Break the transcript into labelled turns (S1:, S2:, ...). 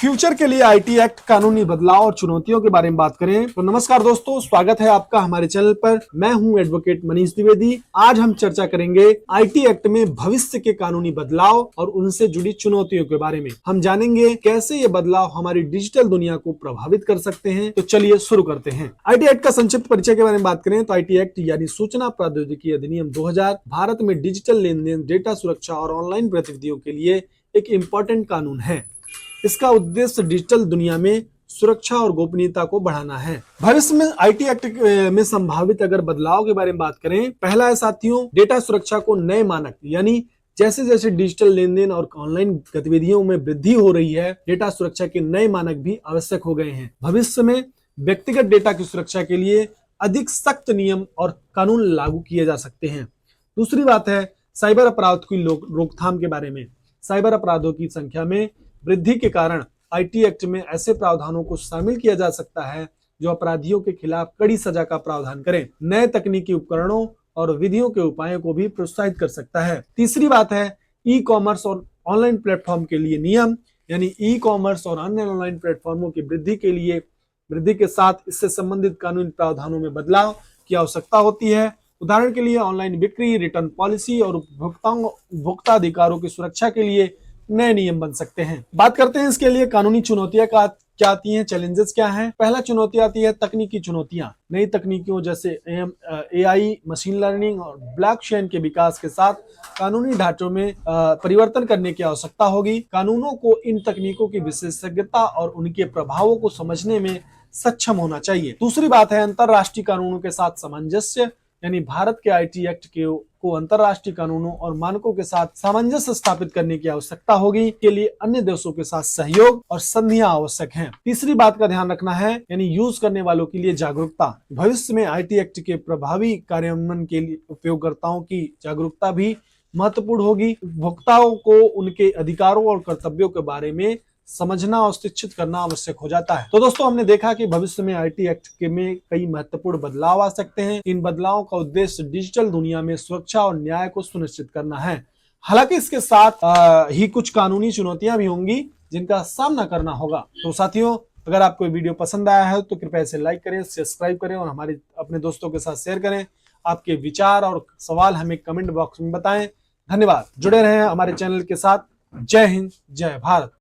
S1: Future के लिए IT act, कानूनी बदलाव और चुनौतियों के बारे में बात करें तो नमस्कार दोस्तों, स्वागत है आपका हमारे चैनल पर। मैं हूं एडवोकेट मनीष द्विवेदी। आज हम चर्चा करेंगे आईटी एक्ट में भविष्य के कानूनी बदलाव और उनसे जुड़ी चुनौतियों के बारे में। हम जानेंगे कैसे ये बदलाव हमारी डिजिटल दुनिया को प्रभावित कर सकते हैं। तो चलिए शुरू करते हैं। आईटी एक्ट का संक्षिप्त परिचय के बारे में बात करें तो आईटी एक्ट यानी सूचना प्रौद्योगिकी अधिनियम 2000 भारत में डिजिटल लेन देन, डेटा सुरक्षा और ऑनलाइन गतिविधियों के लिए एक इम्पोर्टेंट कानून है। इसका उद्देश्य डिजिटल दुनिया में सुरक्षा और गोपनीयता को बढ़ाना है। भविष्य में आईटी एक्ट में संभावित अगर बदलाव के बारे में बात करें, पहला है साथियों, डेटा सुरक्षा को नए मानक, यानी जैसे जैसे डिजिटल लेन देन और ऑनलाइन गतिविधियों में वृद्धि हो रही है, डेटा सुरक्षा के नए मानक भी आवश्यक हो गए हैं। भविष्य में व्यक्तिगत डेटा की सुरक्षा के लिए अधिक सख्त नियम और कानून लागू किए जा सकते हैं। दूसरी बात है साइबर अपराध की रोकथाम के बारे में। साइबर अपराधों की संख्या में वृद्धि के कारण आईटी एक्ट में ऐसे प्रावधानों को शामिल किया जा सकता है जो अपराधियों के खिलाफ कड़ी सजा का प्रावधान करें। नए तकनीकी उपकरणों और विधियों के उपायों को भी प्रोत्साहित कर सकता है। तीसरी बात है ई कॉमर्स और ऑनलाइन प्लेटफॉर्म के लिए नियम, यानी ई कॉमर्स और अन्य ऑनलाइन प्लेटफॉर्मों की वृद्धि के साथ इससे संबंधित कानूनी प्रावधानों में बदलाव की आवश्यकता होती है। उदाहरण के लिए ऑनलाइन बिक्री, रिटर्न पॉलिसी और उपभोक्ता अधिकारों की सुरक्षा के लिए नए नियम बन सकते हैं। बात करते हैं इसके लिए कानूनी चुनौतियां क्या आती हैं, चैलेंजेस क्या हैं। पहला चुनौती आती है तकनीकी चुनौतियां। नई तकनीकों जैसे एआई, मशीन लर्निंग और ब्लॉकचेन के विकास के साथ कानूनी ढांचों में परिवर्तन करने की आवश्यकता होगी। कानूनों को इन तकनीकों की विशेषज्ञता और उनके प्रभावों को समझने में सक्षम होना चाहिए। दूसरी बात है अंतरराष्ट्रीय कानूनों के साथ सामंजस्य, यानी भारत के आईटी एक्ट को अंतरराष्ट्रीय कानूनों और मानकों के साथ सामंजस्य स्थापित करने की आवश्यकता होगी। के लिए अन्य देशों के साथ सहयोग और संधियां आवश्यक हैं। तीसरी बात का ध्यान रखना है, यानी यूज करने वालों के लिए जागरूकता। भविष्य में आईटी एक्ट के प्रभावी कार्यान्वयन के लिए उपयोगकर्ताओं की जागरूकता भी महत्वपूर्ण होगी। उपभोक्ताओं को उनके अधिकारों और कर्तव्यों के बारे में समझना और शिक्षित करना आवश्यक हो जाता है। तो दोस्तों, हमने देखा कि भविष्य में आईटी एक्ट के में कई महत्वपूर्ण बदलाव आ सकते हैं। इन बदलावों का उद्देश्य डिजिटल दुनिया में सुरक्षा और न्याय को सुनिश्चित करना है। हालांकि इसके साथ ही कुछ कानूनी चुनौतियां भी होंगी जिनका सामना करना होगा। तो साथियों, अगर आपको वीडियो पसंद आया है तो कृपया इसे लाइक करें, सब्सक्राइब करें और हमारे अपने दोस्तों के साथ शेयर करें। आपके विचार और सवाल हमें कमेंट बॉक्स में बताएं। धन्यवाद। जुड़े रहें हमारे चैनल के साथ। जय हिंद, जय भारत।